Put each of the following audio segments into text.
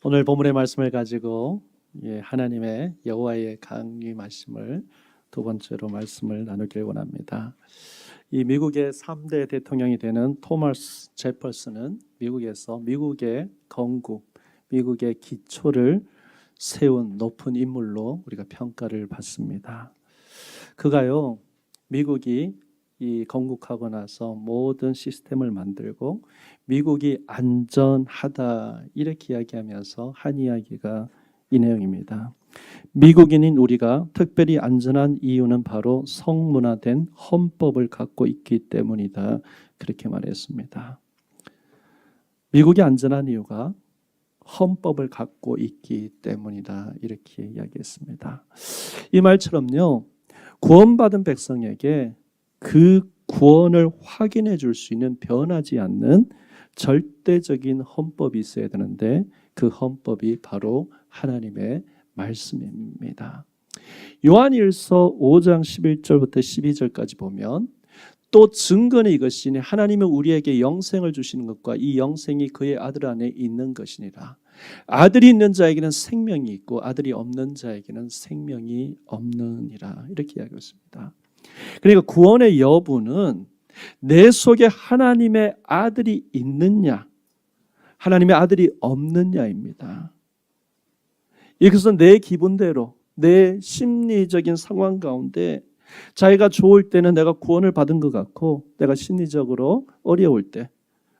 오늘 본문의 말씀을 가지고 하나님의 여호와의 강리 말씀을 두 번째로 말씀을 나누길 원합니다. 이 미국의 3대 대통령이 되는 토마스 제퍼슨은 미국에서 미국의 건국, 미국의 기초를 세운 높은 인물로 우리가 평가를 받습니다. 그가요, 미국이 이 건국하고 나서 모든 시스템을 만들고 미국이 안전하다 이렇게 이야기하면서 한 이야기가 이 내용입니다. 미국인인 우리가 특별히 안전한 이유는 바로 성문화된 헌법을 갖고 있기 때문이다. 그렇게 말했습니다. 미국이 안전한 이유가 헌법을 갖고 있기 때문이다. 이렇게 이야기했습니다. 이 말처럼요, 구원받은 백성에게 그 구원을 확인해 줄 수 있는 변하지 않는 절대적인 헌법이 있어야 되는데 그 헌법이 바로 하나님의 말씀입니다. 요한일서 5장 11절부터 12절까지 보면 또 증거는 이것이니 하나님은 우리에게 영생을 주시는 것과 이 영생이 그의 아들 안에 있는 것이니라. 아들이 있는 자에게는 생명이 있고 아들이 없는 자에게는 생명이 없느니라. 이렇게 이야기하고 있습니다. 그러니까 구원의 여부는 내 속에 하나님의 아들이 있느냐, 하나님의 아들이 없느냐입니다. 이것은 내 기분대로, 내 심리적인 상황 가운데 자기가 좋을 때는 내가 구원을 받은 것 같고 내가 심리적으로 어려울 때,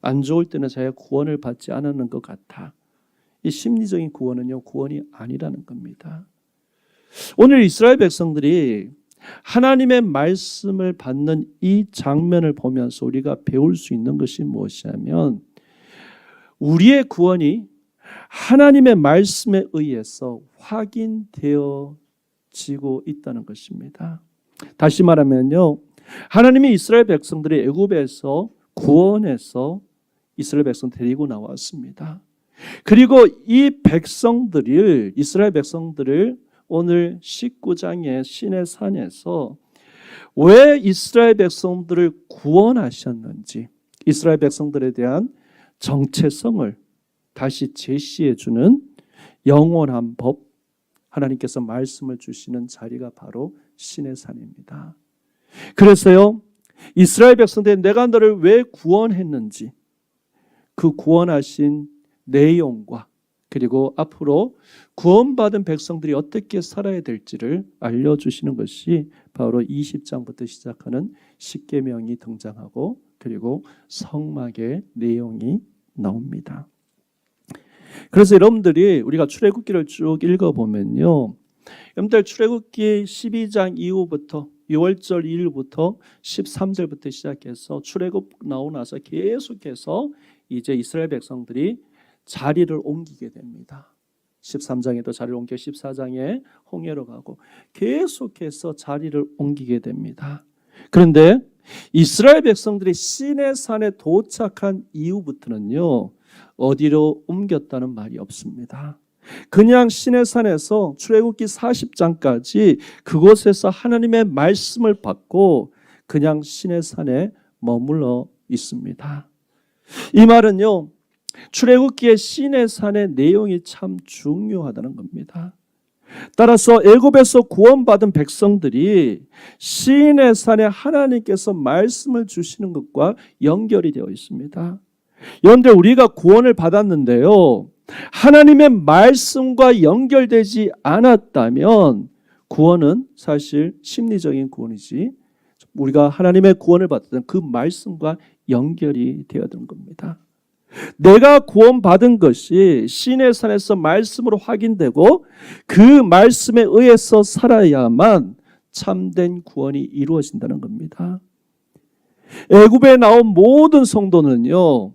안 좋을 때는 자기가 구원을 받지 않았는 것 같아. 이 심리적인 구원은요, 구원이 아니라는 겁니다. 오늘 이스라엘 백성들이 하나님의 말씀을 받는 이 장면을 보면서 우리가 배울 수 있는 것이 무엇이냐면 우리의 구원이 하나님의 말씀에 의해서 확인되어지고 있다는 것입니다. 다시 말하면요, 하나님이 이스라엘 백성들이 애굽에서 구원해서 이스라엘 백성 데리고 나왔습니다. 그리고 이 백성들을, 이스라엘 백성들을 오늘 19장의 신의 산에서 왜 이스라엘 백성들을 구원하셨는지, 이스라엘 백성들에 대한 정체성을 다시 제시해 주는 영원한 법, 하나님께서 말씀을 주시는 자리가 바로 신의 산입니다. 그래서요, 이스라엘 백성들 내가 너를 왜 구원했는지 그 구원하신 내용과 그리고 앞으로 구원받은 백성들이 어떻게 살아야 될지를 알려주시는 것이 바로 20장부터 시작하는 십계명이 등장하고 그리고 성막의 내용이 나옵니다. 그래서 여러분들이 우리가 출애굽기를 쭉 읽어보면요, 여러분들 출애굽기 12장 이후부터 6월절 2일부터 13절부터 시작해서 출애굽 나오고 나서 계속해서 이제 이스라엘 백성들이 자리를 옮기게 됩니다. 13장에도 자리를 옮겨 14장에 홍해로 가고 계속해서 자리를 옮기게 됩니다. 그런데 이스라엘 백성들이 시내산에 도착한 이후부터는요, 어디로 옮겼다는 말이 없습니다. 그냥 시내산에서 출애굽기 40장까지 그곳에서 하나님의 말씀을 받고 그냥 시내산에 머물러 있습니다. 이 말은요, 출애굽기의 시내산의 내용이 참 중요하다는 겁니다. 따라서 애굽에서 구원받은 백성들이 시내산에 하나님께서 말씀을 주시는 것과 연결이 되어 있습니다. 그런데 우리가 구원을 받았는데요, 하나님의 말씀과 연결되지 않았다면 구원은 사실 심리적인 구원이지 우리가 하나님의 구원을 받았던 그 말씀과 연결이 되어야 되는 겁니다. 내가 구원받은 것이 시내산에서 말씀으로 확인되고 그 말씀에 의해서 살아야만 참된 구원이 이루어진다는 겁니다. 애굽에 나온 모든 성도는요,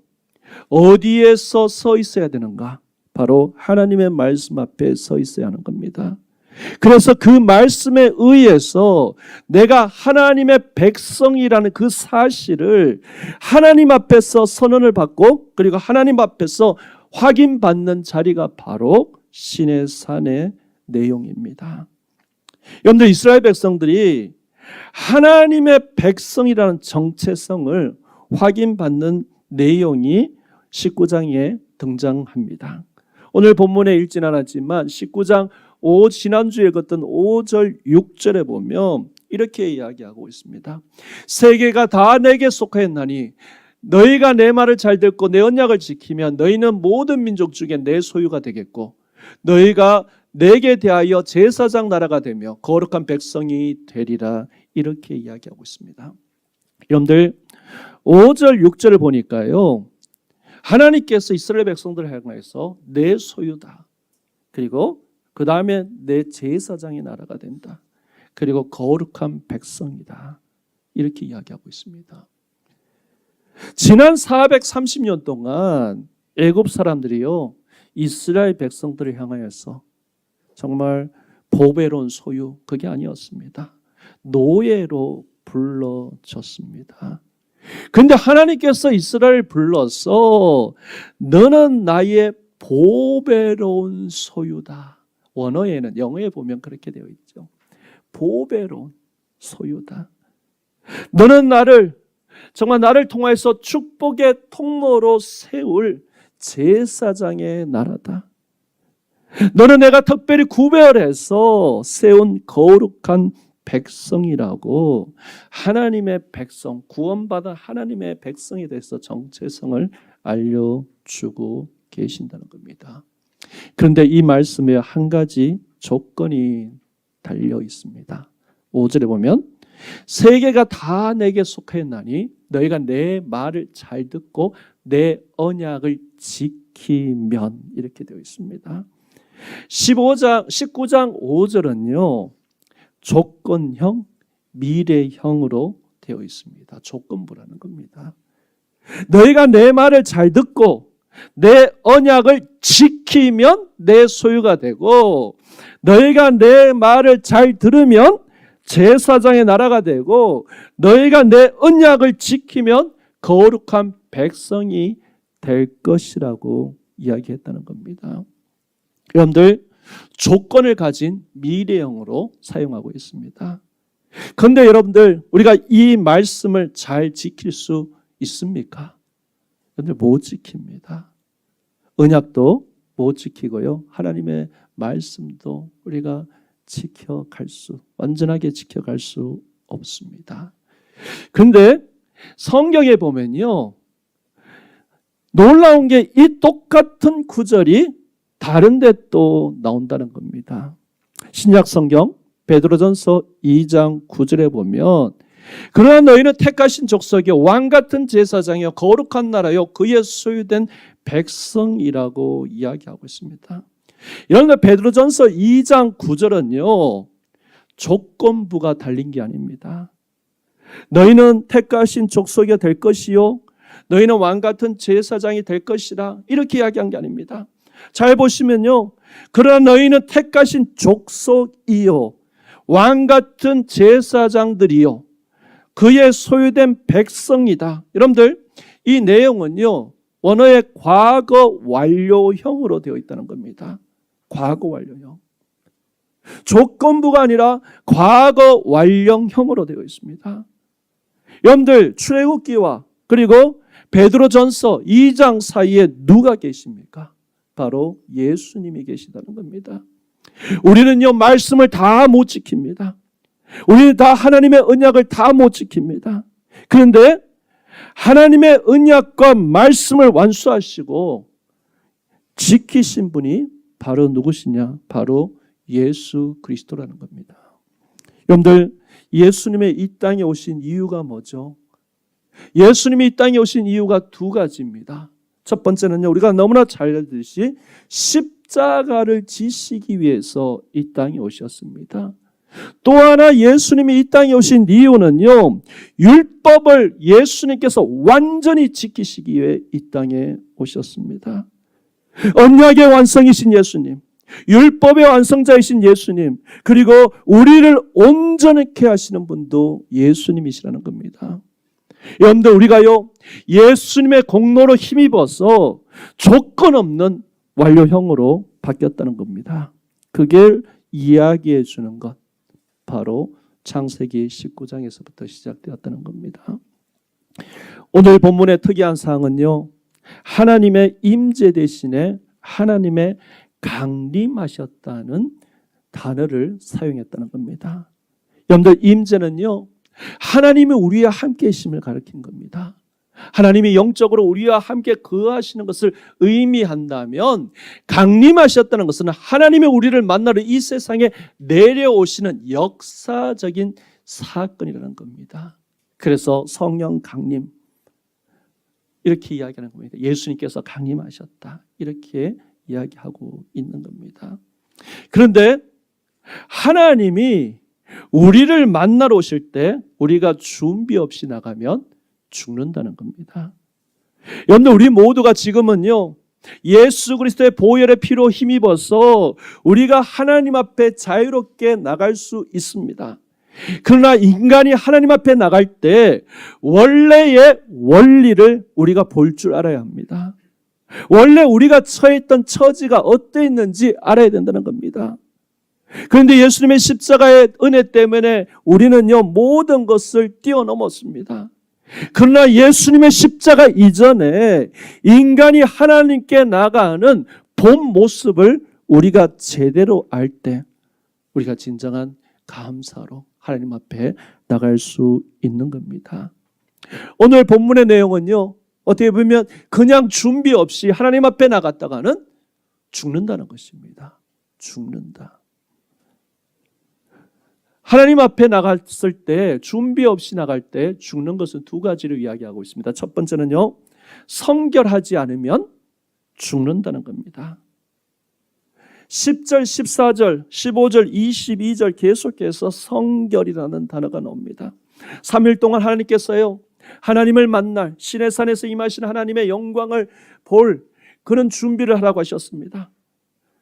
어디에서 서 있어야 되는가? 바로 하나님의 말씀 앞에 서 있어야 하는 겁니다. 그래서 그 말씀에 의해서 내가 하나님의 백성이라는 그 사실을 하나님 앞에서 선언을 받고 그리고 하나님 앞에서 확인받는 자리가 바로 신의 산의 내용입니다. 여러분들 이스라엘 백성들이 하나님의 백성이라는 정체성을 확인받는 내용이 19장에 등장합니다. 오늘 본문에 읽진 않았지만 19장 지난주에 읽었던 5절 6절에 보면 이렇게 이야기하고 있습니다. 세계가 다 내게 속하였나니 너희가 내 말을 잘 듣고 내 언약을 지키면 너희는 모든 민족 중에 내 소유가 되겠고 너희가 내게 대하여 제사장 나라가 되며 거룩한 백성이 되리라. 이렇게 이야기하고 있습니다. 여러분들 5절 6절을 보니까요, 하나님께서 이스라엘 백성들을 향해서 내 소유다, 그리고 그 다음에 내 제사장의 나라가 된다, 그리고 거룩한 백성이다, 이렇게 이야기하고 있습니다. 지난 430년 동안 애굽 사람들이요, 이스라엘 백성들을 향하여서 정말 보배로운 소유, 그게 아니었습니다. 노예로 불러줬습니다. 그런데 하나님께서 이스라엘을 불러서 너는 나의 보배로운 소유다. 원어에는, 영어에 보면 그렇게 되어 있죠. 보배로운 소유다. 너는 정말 나를 통해서 축복의 통로로 세울 제사장의 나라다. 너는 내가 특별히 구별해서 세운 거룩한 백성이라고, 하나님의 백성, 구원받은 하나님의 백성에 대해서 정체성을 알려주고 계신다는 겁니다. 그런데 이 말씀에 한 가지 조건이 달려 있습니다. 5절에 보면 세계가 다 내게 속하였나니 너희가 내 말을 잘 듣고 내 언약을 지키면, 이렇게 되어 있습니다. 19장 5절은요, 조건형, 미래형으로 되어 있습니다. 조건부라는 겁니다. 너희가 내 말을 잘 듣고 내 언약을 지키면 내 소유가 되고, 너희가 내 말을 잘 들으면 제사장의 나라가 되고, 너희가 내 언약을 지키면 거룩한 백성이 될 것이라고 이야기했다는 겁니다. 여러분들, 조건을 가진 미래형으로 사용하고 있습니다. 그런데 여러분들, 우리가 이 말씀을 잘 지킬 수 있습니까? 여러분들, 못 지킵니다. 언약도 못 지키고요, 하나님의 말씀도 우리가 완전하게 지켜갈 수 없습니다. 그런데 성경에 보면요, 놀라운 게 이 똑같은 구절이 다른 데 또 나온다는 겁니다. 신약 성경 베드로전서 2장 9절에 보면 그러나 너희는 택하신 족속이요 왕 같은 제사장이요 거룩한 나라요 그의 소유된 백성이라고 이야기하고 있습니다. 이런데 베드로전서 2장 9절은요, 조건부가 달린 게 아닙니다. 너희는 택하신 족속이 될 것이요 너희는 왕 같은 제사장이 될 것이라, 이렇게 이야기한 게 아닙니다. 잘 보시면요, 그러나 너희는 택하신 족속이요 왕 같은 제사장들이요 그의 소유된 백성이다. 여러분들, 이 내용은요 원어의 과거 완료형으로 되어 있다는 겁니다. 과거 완료형. 조건부가 아니라 과거 완료형으로 되어 있습니다. 여러분들, 출애굽기와 그리고 베드로전서 2장 사이에 누가 계십니까? 바로 예수님이 계시다는 겁니다. 우리는요 말씀을 다 못 지킵니다. 우리는 다 하나님의 언약을 다 못 지킵니다. 그런데 하나님의 언약과 말씀을 완수하시고 지키신 분이 바로 누구시냐? 바로 예수 그리스도라는 겁니다. 여러분들, 예수님의 이 땅에 오신 이유가 뭐죠? 예수님이 이 땅에 오신 이유가 두 가지입니다. 첫 번째는요, 우리가 너무나 잘 알듯이 십자가를 지시기 위해서 이 땅에 오셨습니다. 또 하나 예수님이 이 땅에 오신 이유는요, 율법을 예수님께서 완전히 지키시기 위해 이 땅에 오셨습니다. 언약의 완성이신 예수님, 율법의 완성자이신 예수님, 그리고 우리를 온전하게 하시는 분도 예수님이시라는 겁니다. 여러분들, 우리가요 예수님의 공로로 힘입어서 조건 없는 완료형으로 바뀌었다는 겁니다. 그게 이야기해 주는 것, 바로 창세기 19장에서부터 시작되었다는 겁니다. 오늘 본문의 특이한 사항은요, 하나님의 임재 대신에 하나님의 강림하셨다는 단어를 사용했다는 겁니다. 여러분들, 임재는요, 하나님이 우리와 함께 계심을 가리킨 겁니다. 하나님이 영적으로 우리와 함께 거하시는 것을 의미한다면, 강림하셨다는 것은 하나님이 우리를 만나러 이 세상에 내려오시는 역사적인 사건이라는 겁니다. 그래서 성령 강림, 이렇게 이야기하는 겁니다. 예수님께서 강림하셨다, 이렇게 이야기하고 있는 겁니다. 그런데 하나님이 우리를 만나러 오실 때 우리가 준비 없이 나가면 죽는다는 겁니다. 여러분들, 우리 모두가 지금은요, 예수 그리스도의 보혈의 피로 힘입어서 우리가 하나님 앞에 자유롭게 나갈 수 있습니다. 그러나 인간이 하나님 앞에 나갈 때 원래의 원리를 우리가 볼 줄 알아야 합니다. 원래 우리가 처했던 처지가 어떠했는지 알아야 된다는 겁니다. 그런데 예수님의 십자가의 은혜 때문에 우리는요, 모든 것을 뛰어넘었습니다. 그러나 예수님의 십자가 이전에 인간이 하나님께 나가는 본 모습을 우리가 제대로 알 때 우리가 진정한 감사로 하나님 앞에 나갈 수 있는 겁니다. 오늘 본문의 내용은요, 어떻게 보면 그냥 준비 없이 하나님 앞에 나갔다가는 죽는다는 것입니다. 죽는다. 하나님 앞에 나갔을 때, 준비 없이 나갈 때 죽는 것은 두 가지를 이야기하고 있습니다. 첫 번째는요, 성결하지 않으면 죽는다는 겁니다. 10절, 14절, 15절, 22절 계속해서 성결이라는 단어가 나옵니다. 3일 동안 하나님께서요, 하나님을 만날, 신의 산에서 임하신 하나님의 영광을 볼 그런 준비를 하라고 하셨습니다.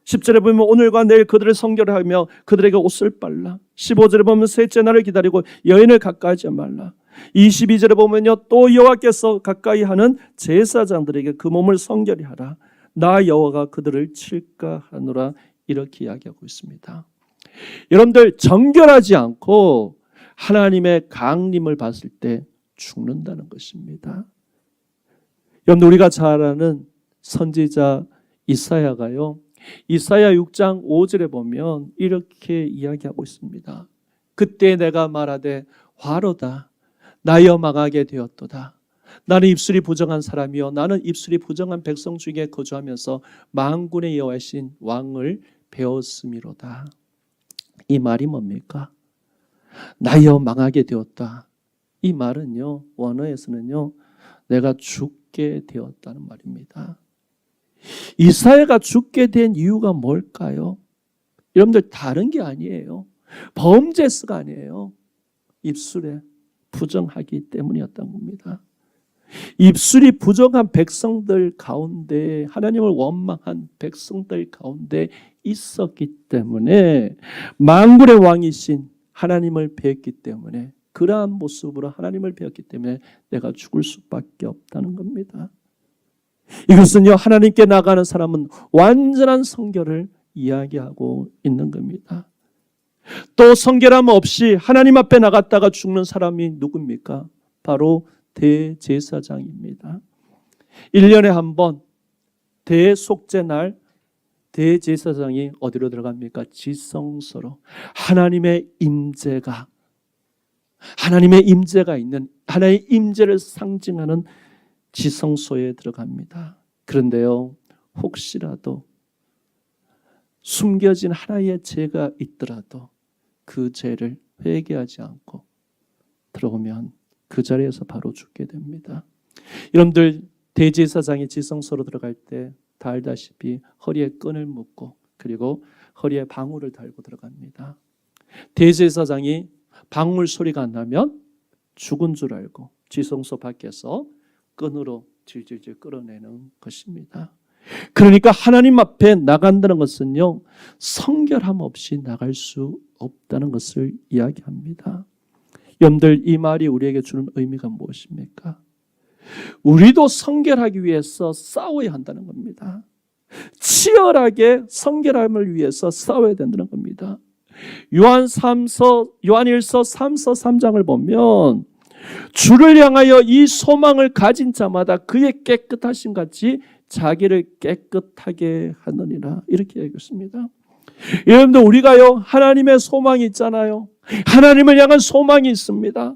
10절에 보면 오늘과 내일 그들을 성결하며 그들에게 옷을 빨라. 15절에 보면 셋째 날을 기다리고 여인을 가까이 하지 말라. 22절에 보면요, 또 여호와께서 가까이 하는 제사장들에게 그 몸을 성결히 하라. 나 여호와가 그들을 칠까 하노라. 이렇게 이야기하고 있습니다. 여러분들, 정결하지 않고 하나님의 강림을 봤을 때 죽는다는 것입니다. 여러분들, 우리가 잘 아는 선지자 이사야가요, 이사야 6장 5절에 보면 이렇게 이야기하고 있습니다. 그때 내가 말하되 화로다, 나여 망하게 되었도다. 나는 입술이 부정한 사람이요, 나는 입술이 부정한 백성 중에 거주하면서 만군의 여호와신 왕을 배웠음이로다. 이 말이 뭡니까? 나여 망하게 되었다. 이 말은요, 원어에서는요, 내가 죽게 되었다는 말입니다. 이사야가 죽게 된 이유가 뭘까요? 여러분들, 다른 게 아니에요. 범죄스가 아니에요. 입술에 부정하기 때문이었던 겁니다. 입술이 부정한 백성들 가운데, 하나님을 원망한 백성들 가운데 있었기 때문에, 만군의 왕이신 하나님을 배웠기 때문에, 그러한 모습으로 하나님을 배웠기 때문에 내가 죽을 수밖에 없다는 겁니다. 이것은요, 하나님께 나가는 사람은 완전한 성결을 이야기하고 있는 겁니다. 또 성결함 없이 하나님 앞에 나갔다가 죽는 사람이 누굽니까? 바로 대제사장입니다. 1년에 한 번 대속죄날 대제사장이 어디로 들어갑니까? 지성소로. 하나님의 임재가 있는, 하나님의 임재를 상징하는 지성소에 들어갑니다. 그런데요, 혹시라도 숨겨진 하나의 죄가 있더라도 그 죄를 회개하지 않고 들어오면 그 자리에서 바로 죽게 됩니다. 여러분들, 대제사장이 지성소로 들어갈 때 다 알다시피 허리에 끈을 묶고 그리고 허리에 방울을 달고 들어갑니다. 대제사장이 방울 소리가 안 나면 죽은 줄 알고 지성소 밖에서 끈으로 질질질 끌어내는 것입니다. 그러니까 하나님 앞에 나간다는 것은요, 성결함 없이 나갈 수 없다는 것을 이야기합니다. 여러분들, 이 말이 우리에게 주는 의미가 무엇입니까? 우리도 성결하기 위해서 싸워야 한다는 겁니다. 치열하게 성결함을 위해서 싸워야 된다는 겁니다. 요한일서 3서 3장을 보면 주를 향하여 이 소망을 가진 자마다 그의 깨끗하심 같이 자기를 깨끗하게 하느니라. 이렇게 얘기했습니다. 여러분들, 우리가요, 하나님의 소망이 있잖아요. 하나님을 향한 소망이 있습니다.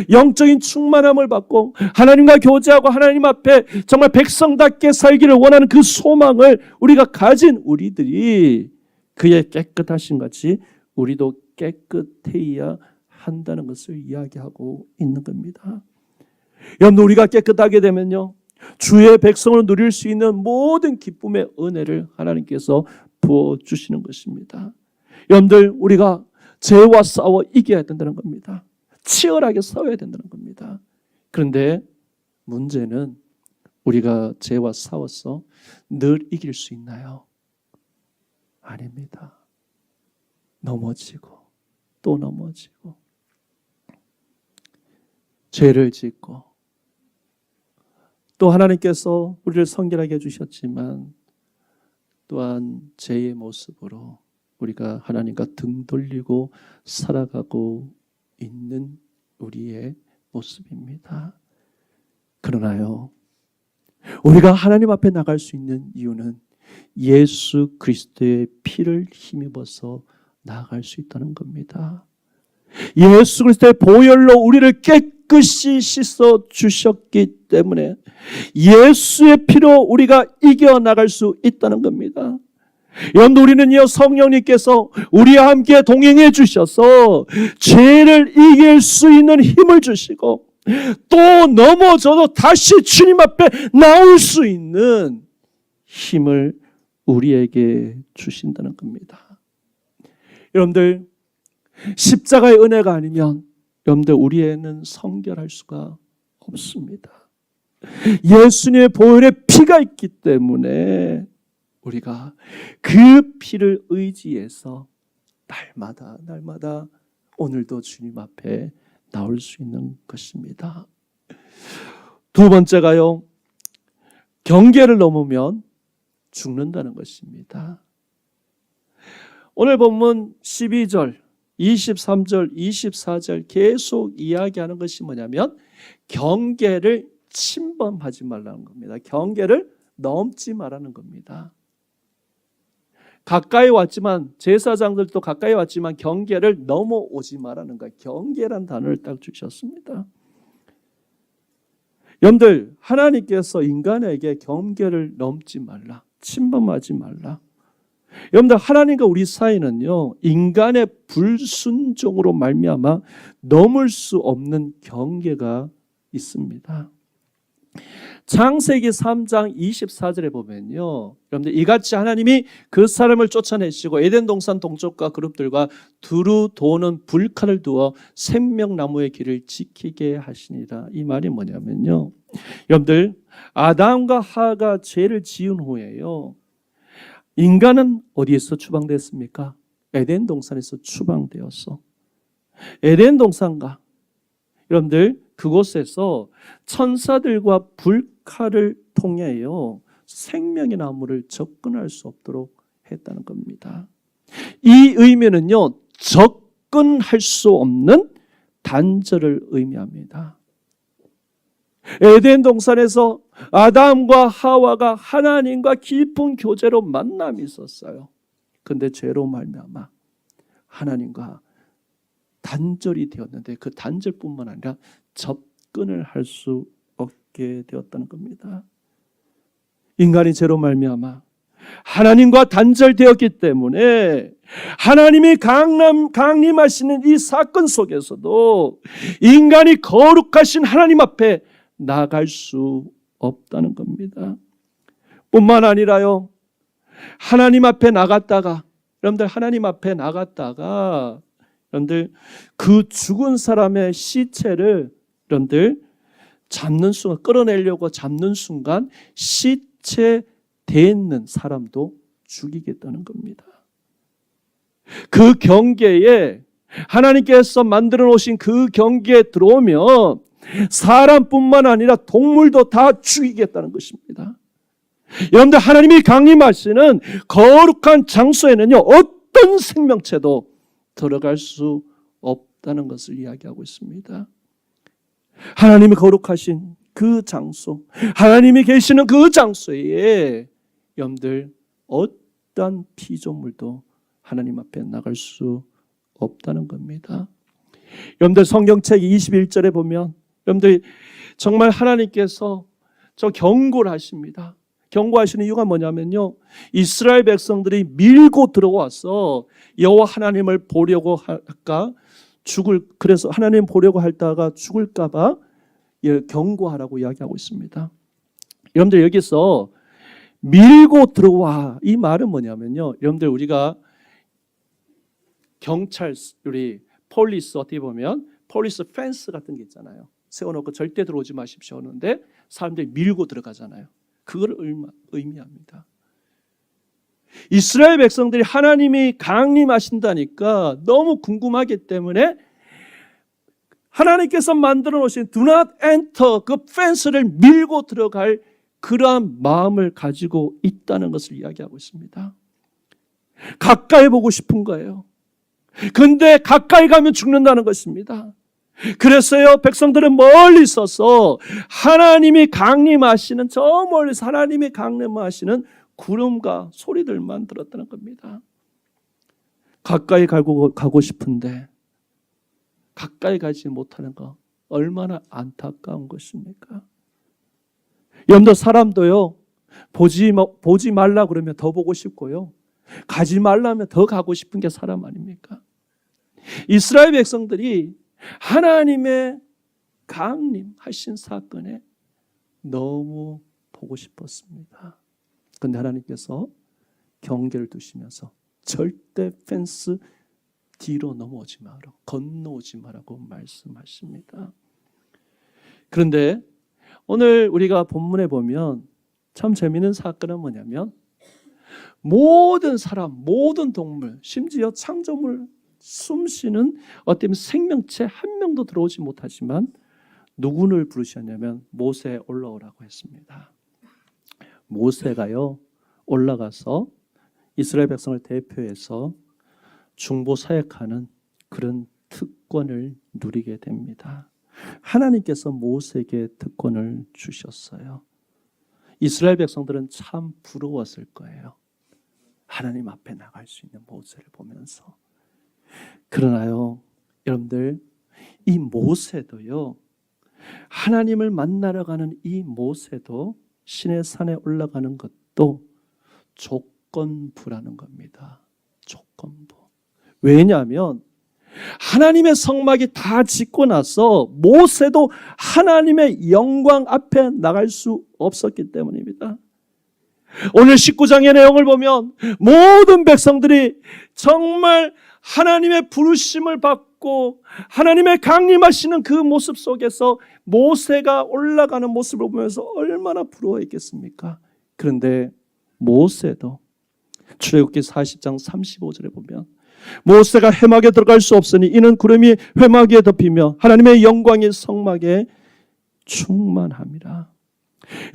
영적인 충만함을 받고 하나님과 교제하고 하나님 앞에 정말 백성답게 살기를 원하는 그 소망을 우리가 가진 우리들이 그의 깨끗하신 같이 우리도 깨끗해야 한다는 것을 이야기하고 있는 겁니다. 여러분, 우리가 깨끗하게 되면요, 주의 백성을 누릴 수 있는 모든 기쁨의 은혜를 하나님께서 부어주시는 것입니다. 여러분들, 우리가 죄와 싸워 이겨야 된다는 겁니다. 치열하게 싸워야 된다는 겁니다. 그런데 문제는 우리가 죄와 싸워서 늘 이길 수 있나요? 아닙니다. 넘어지고 또 넘어지고 죄를 짓고 또 하나님께서 우리를 성결하게 해주셨지만 또한 죄의 모습으로 우리가 하나님과 등 돌리고 살아가고 있는 우리의 모습입니다. 그러나요, 우리가 하나님 앞에 나갈 수 있는 이유는 예수 그리스도의 피를 힘입어서 나아갈 수 있다는 겁니다. 예수 그리스도의 보혈로 우리를 깨끗이 씻어 주셨기 때문에 예수의 피로 우리가 이겨나갈 수 있다는 겁니다. 여러분, 우리는요, 성령님께서 우리와 함께 동행해 주셔서 죄를 이길 수 있는 힘을 주시고 또 넘어져도 다시 주님 앞에 나올 수 있는 힘을 우리에게 주신다는 겁니다. 여러분들, 십자가의 은혜가 아니면 여러분들 우리에는 성결할 수가 없습니다. 예수님의 보혈의 피가 있기 때문에 우리가 그 피를 의지해서 날마다 오늘도 주님 앞에 나올 수 있는 것입니다. 두 번째가요, 경계를 넘으면 죽는다는 것입니다. 오늘 본문 12절, 23절, 24절 계속 이야기하는 것이 뭐냐면 경계를 침범하지 말라는 겁니다. 경계를 넘지 말라는 겁니다. 가까이 왔지만, 제사장들도 가까이 왔지만 경계를 넘어오지 말라는 거예요. 경계란 단어를 딱 주셨습니다. 여러분들, 하나님께서 인간에게 경계를 넘지 말라, 침범하지 말라. 여러분들, 하나님과 우리 사이는요, 인간의 불순종으로 말미암아 넘을 수 없는 경계가 있습니다. 창세기 3장 24절에 보면요, 여러분들, 이같이 하나님이 그 사람을 쫓아내시고 에덴 동산 동쪽과 그룹들과 두루 도는 불칼을 두어 생명나무의 길을 지키게 하시니라. 이 말이 뭐냐면요, 여러분들, 아담과 하와가 죄를 지은 후에요, 인간은 어디에서 추방됐습니까? 에덴 동산에서 추방되었어. 에덴 동산과 여러분들, 그곳에서 천사들과 불칼을 통해요, 생명의 나무를 접근할 수 없도록 했다는 겁니다. 이 의미는요, 접근할 수 없는 단절을 의미합니다. 에덴 동산에서 아담과 하와가 하나님과 깊은 교제로 만남이 있었어요. 그런데 죄로 말미암아 하나님과 단절이 되었는데 그 단절뿐만 아니라 접근을 할 수 없게 되었다는 겁니다. 인간이 죄로 말미암아 하나님과 단절되었기 때문에 하나님이 강림하시는 이 사건 속에서도 인간이 거룩하신 하나님 앞에 나갈 수 없다는 겁니다. 뿐만 아니라요, 하나님 앞에 나갔다가, 여러분들, 하나님 앞에 나갔다가 여러분들, 그 죽은 사람의 시체를 여러분들 잡는 순간, 끌어내려고 잡는 순간 시체 댔는 사람도 죽이겠다는 겁니다. 그 경계에, 하나님께서 만들어 놓으신 그 경계에 들어오면 사람뿐만 아니라 동물도 다 죽이겠다는 것입니다. 여러분들, 하나님이 강림하시는 거룩한 장소에는요, 어떤 생명체도 들어갈 수 없다는 것을 이야기하고 있습니다. 하나님이 거룩하신 그 장소, 하나님이 계시는 그 장소에 여러분들 어떠한 피조물도 하나님 앞에 나갈 수 없다는 겁니다. 여러분들 성경책 21절에 보면 여러분들 정말 하나님께서 저 경고를 하십니다. 경고하시는 이유가 뭐냐면요, 이스라엘 백성들이 밀고 들어와서 여호와 하나님을 보려고 할까 그래서 하나님 보려고 하다가 죽을까 봐 경고하라고 이야기하고 있습니다. 여러분들 여기서 밀고 들어와, 이 말은 뭐냐면요, 여러분들 우리가 경찰, 우리 폴리스, 어떻게 보면 폴리스 펜스 같은 게 있잖아요. 세워놓고 절대 들어오지 마십시오 하는데 사람들이 밀고 들어가잖아요. 그걸 의미합니다. 이스라엘 백성들이 하나님이 강림하신다니까 너무 궁금하기 때문에 하나님께서 만들어 놓으신 Do not enter, 그 펜스를 밀고 들어갈 그러한 마음을 가지고 있다는 것을 이야기하고 있습니다. 가까이 보고 싶은 거예요. 근데 가까이 가면 죽는다는 것입니다. 그래서요, 백성들은 멀리 있어서 하나님이 강림하시는, 저 멀리서 하나님이 강림하시는 구름과 소리들만 들었다는 겁니다. 가까이 가고 싶은데 가까이 가지 못하는 거 얼마나 안타까운 것입니까? 여러분들 사람도요, 보지 말라 그러면 더 보고 싶고요, 가지 말라면 더 가고 싶은 게 사람 아닙니까? 이스라엘 백성들이 하나님의 강림하신 사건에 너무 보고 싶었습니다. 그런데 하나님께서 경계를 두시면서 절대 펜스 뒤로 넘어오지 마라, 건너오지 마라고 말씀하십니다. 그런데 오늘 우리가 본문에 보면 참 재미있는 사건은 뭐냐면, 모든 사람, 모든 동물, 심지어 창조물, 숨쉬는 어떤 생명체 한 명도 들어오지 못하지만 누구를 부르셨냐면 모세 올라오라고 했습니다. 모세가요, 올라가서 이스라엘 백성을 대표해서 중보 사역하는 그런 특권을 누리게 됩니다. 하나님께서 모세에게 특권을 주셨어요. 이스라엘 백성들은 참 부러웠을 거예요. 하나님 앞에 나갈 수 있는 모세를 보면서. 그러나요, 여러분들, 이 모세도요, 하나님을 만나러 가는 이 모세도 신의 산에 올라가는 것도 조건부라는 겁니다. 조건부. 왜냐하면 하나님의 성막이 다 짓고 나서 모세도 하나님의 영광 앞에 나갈 수 없었기 때문입니다. 오늘 19장의 내용을 보면 모든 백성들이 정말 하나님의 부르심을 받고 하나님의 강림하시는 그 모습 속에서 모세가 올라가는 모습을 보면서 얼마나 부러워했겠습니까? 그런데 모세도 출애굽기 40장 35절에 보면 모세가 회막에 들어갈 수 없으니 이는 구름이 회막에 덮이며 하나님의 영광이 성막에 충만함이라.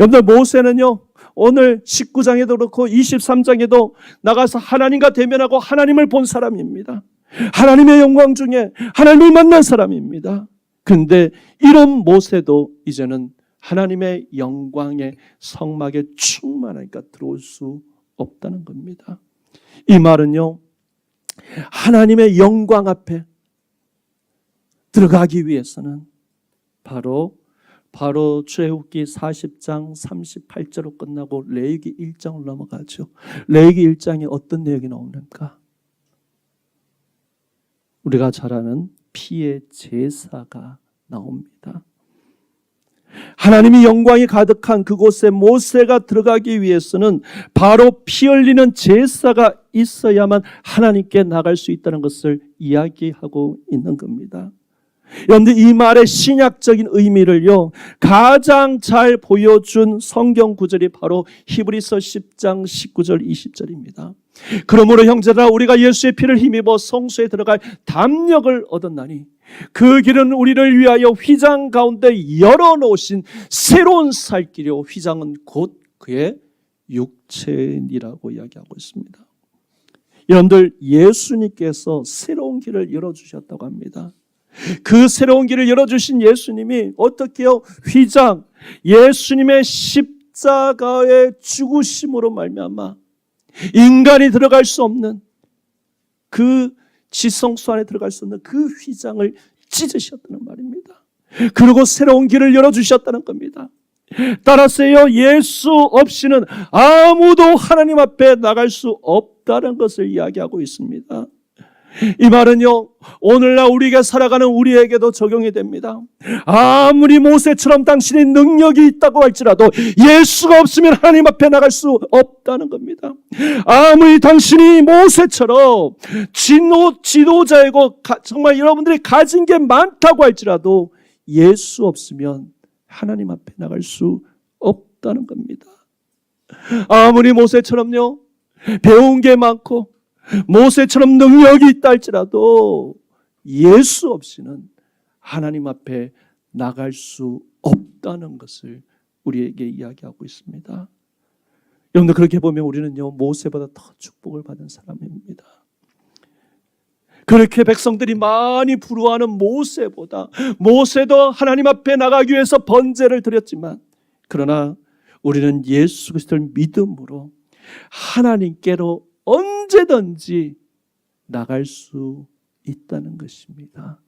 여러분들, 모세는요, 오늘 19장에도 그렇고 23장에도 나가서 하나님과 대면하고 하나님을 본 사람입니다. 하나님의 영광 중에 하나님을 만난 사람입니다. 그런데 이런 모세도 이제는 하나님의 영광의 성막에 충만하니까 들어올 수 없다는 겁니다. 이 말은요, 하나님의 영광 앞에 들어가기 위해서는 바로 출애굽기 40장 38절로 끝나고 레위기 1장으로 넘어가죠. 레위기 1장에 어떤 내용이 나옵니까? 우리가 잘 아는 피의 제사가 나옵니다. 하나님이 영광이 가득한 그곳에 모세가 들어가기 위해서는 바로 피 흘리는 제사가 있어야만 하나님께 나갈 수 있다는 것을 이야기하고 있는 겁니다. 여러분들, 이 말의 신약적인 의미를요, 가장 잘 보여준 성경 구절이 바로 히브리서 10장 19절 20절입니다. 그러므로 형제들아, 우리가 예수의 피를 힘입어 성소에 들어갈 담력을 얻었나니 그 길은 우리를 위하여 휘장 가운데 열어놓으신 새로운 살 길이요, 휘장은 곧 그의 육체니라고 이야기하고 있습니다. 여러분들, 예수님께서 새로운 길을 열어주셨다고 합니다. 그 새로운 길을 열어주신 예수님이 어떻게요? 휘장, 예수님의 십자가의 죽으심으로 말미암아 인간이 들어갈 수 없는 그 지성소 안에 들어갈 수 없는 그 휘장을 찢으셨다는 말입니다. 그리고 새로운 길을 열어주셨다는 겁니다. 따라서요, 예수 없이는 아무도 하나님 앞에 나갈 수 없다는 것을 이야기하고 있습니다. 이 말은요, 오늘날 우리가 살아가는 우리에게도 적용이 됩니다. 아무리 모세처럼 당신의 능력이 있다고 할지라도 예수가 없으면 하나님 앞에 나갈 수 없다는 겁니다. 아무리 당신이 모세처럼 지도자이고 정말 여러분들이 가진 게 많다고 할지라도 예수 없으면 하나님 앞에 나갈 수 없다는 겁니다. 아무리 모세처럼요, 배운 게 많고 모세처럼 능력이 있다 할지라도 예수 없이는 하나님 앞에 나갈 수 없다는 것을 우리에게 이야기하고 있습니다. 여러분들 그렇게 보면 우리는요, 모세보다 더 축복을 받은 사람입니다. 그렇게 백성들이 많이 부러워하는 모세보다, 모세도 하나님 앞에 나가기 위해서 번제를 드렸지만, 그러나 우리는 예수 그리스도를 믿음으로 하나님께로 언제든지 나갈 수 있다는 것입니다.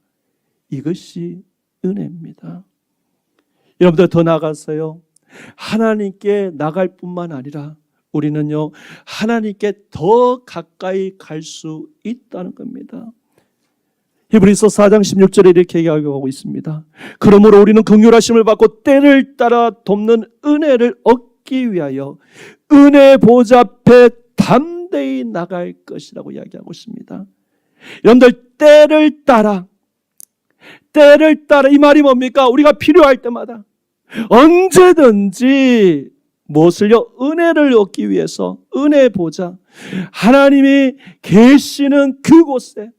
이것이 은혜입니다. 여러분들 더 나아가서요, 하나님께 나갈 뿐만 아니라 우리는요, 하나님께 더 가까이 갈 수 있다는 겁니다. 히브리서 4장 16절에 이렇게 얘기하고 있습니다. 그러므로 우리는 긍휼하심을 받고 때를 따라 돕는 은혜를 얻기 위하여 은혜 보좌 앞에 담대히 나갈 것이라고 이야기하고 있습니다. 여러분들, 때를 따라 이 말이 뭡니까? 우리가 필요할 때마다 언제든지 무엇을요? 은혜를 얻기 위해서 은혜 보좌, 하나님이 계시는 그곳에,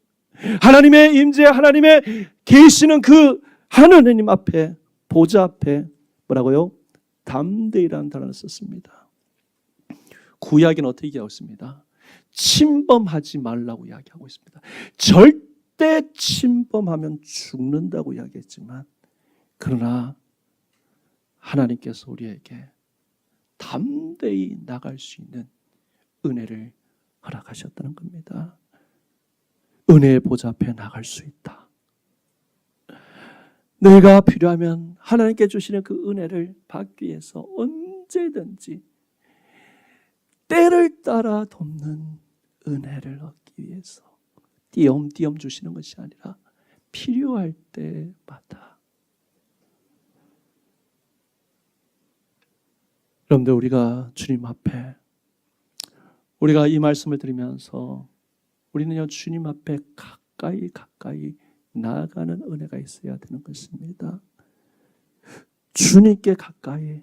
하나님의 임재, 하나님의 계시는 그 하느님 앞에, 보좌 앞에 뭐라고요? 담대히라는 단어를 썼습니다. 구약에는 어떻게 얘기하고 있습니다? 침범하지 말라고 이야기하고 있습니다. 절대 침범하면 죽는다고 이야기했지만, 그러나 하나님께서 우리에게 담대히 나갈 수 있는 은혜를 허락하셨다는 겁니다. 은혜의 보좌 앞에 나갈 수 있다. 내가 필요하면 하나님께 주시는 그 은혜를 받기 위해서 언제든지 때를 따라 돕는 은혜를 얻기 위해서 띄엄띄엄 주시는 것이 아니라 필요할 때마다. 여러분들, 우리가 주님 앞에, 우리가 이 말씀을 드리면서 우리는요, 주님 앞에 가까이 나아가는 은혜가 있어야 되는 것입니다. 주님께 가까이,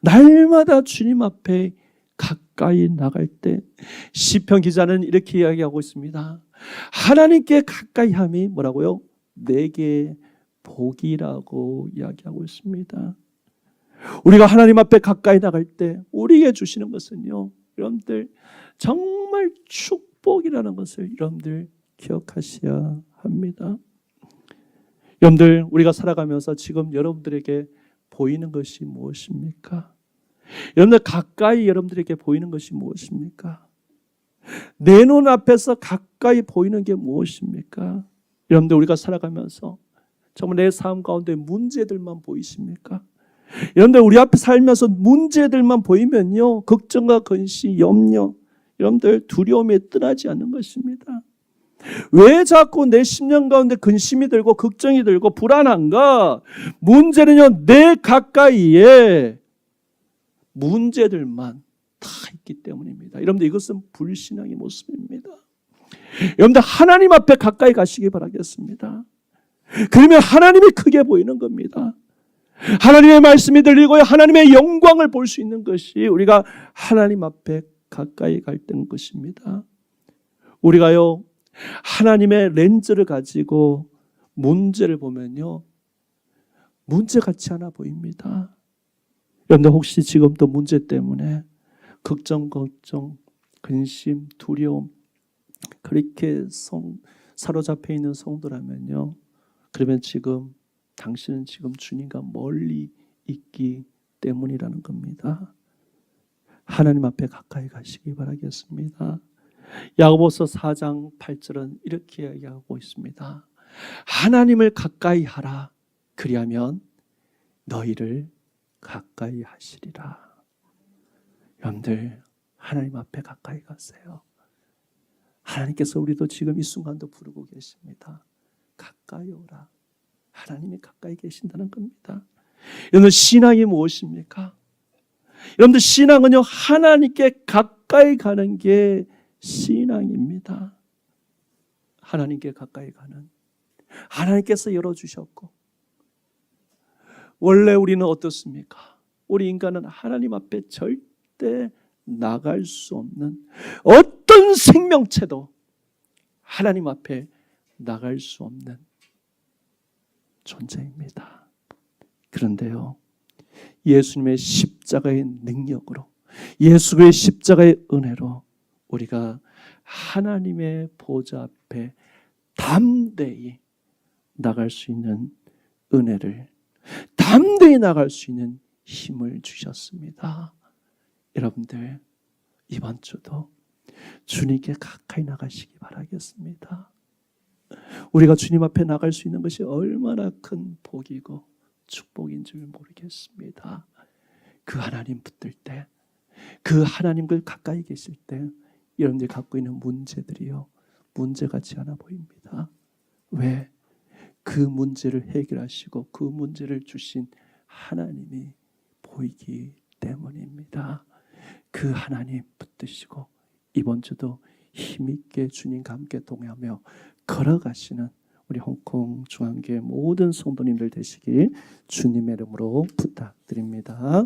날마다 주님 앞에 가까이 나갈 때 시편 기자는 이렇게 이야기하고 있습니다. 하나님께 가까이 함이 뭐라고요? 내게 복이라고 이야기하고 있습니다. 우리가 하나님 앞에 가까이 나갈 때 우리에게 주시는 것은요, 여러분들 정말 축복이라는 것을 여러분들 기억하셔야 합니다. 여러분들, 우리가 살아가면서 지금 여러분들에게 보이는 것이 무엇입니까? 여러분들 가까이 여러분들에게 보이는 것이 무엇입니까? 내 눈 앞에서 가까이 보이는 게 무엇입니까? 여러분들, 우리가 살아가면서 정말 내 삶 가운데 문제들만 보이십니까? 여러분들, 우리 앞에 살면서 문제들만 보이면요, 걱정과 근심, 염려, 여러분들 두려움에 떠나지 않는 것입니다. 왜 자꾸 내 심령 가운데 근심이 들고 걱정이 들고 불안한가? 문제는요, 내 가까이에 문제들만 다 있기 때문입니다. 여러분들, 이것은 불신앙의 모습입니다. 여러분들, 하나님 앞에 가까이 가시기 바라겠습니다. 그러면 하나님이 크게 보이는 겁니다. 하나님의 말씀이 들리고 하나님의 영광을 볼 수 있는 것이 우리가 하나님 앞에 가까이 갈 때인 것입니다. 우리가요, 하나님의 렌즈를 가지고 문제를 보면요, 문제 같지 않아 보입니다. 그런데 혹시 지금도 문제 때문에 걱정, 근심, 두려움 그렇게 사로잡혀 있는 성도라면요, 그러면 지금 당신은 지금 주님과 멀리 있기 때문이라는 겁니다. 하나님 앞에 가까이 가시기 바라겠습니다. 야고보서 4장 8절은 이렇게 이야기하고 있습니다. 하나님을 가까이 하라. 그리하면 너희를 가까이 하시리라. 여러분들 하나님 앞에 가까이 가세요. 하나님께서 우리도 지금 이 순간도 부르고 계십니다. 가까이 오라. 하나님이 가까이 계신다는 겁니다. 여러분들 신앙이 무엇입니까? 여러분들 신앙은요, 하나님께 가까이 가는 게 신앙입니다. 하나님께 가까이 가는, 하나님께서 열어주셨고, 원래 우리는 어떻습니까? 우리 인간은 하나님 앞에 절대 나갈 수 없는, 어떤 생명체도 하나님 앞에 나갈 수 없는 존재입니다. 그런데요, 예수님의 십자가의 능력으로, 예수의 십자가의 은혜로 우리가 하나님의 보좌 앞에 담대히 나갈 수 있는 은혜를, 담대히 나갈 수 있는 힘을 주셨습니다. 여러분들 이번 주도 주님께 가까이 나가시기 바라겠습니다. 우리가 주님 앞에 나갈 수 있는 것이 얼마나 큰 복이고 축복인 줄 모르겠습니다. 그 하나님 붙들 때, 그 하나님을 가까이 계실 때 여러분들이 갖고 있는 문제들이요, 문제 같지 않아 보입니다. 왜? 그 문제를 해결하시고 그 문제를 주신 하나님이 보이기 때문입니다. 그 하나님 붙드시고 이번 주도 힘있게 주님과 함께 동행하며 걸어가시는 우리 홍콩 중앙교회 모든 성도님들 되시길 주님의 이름으로 부탁드립니다.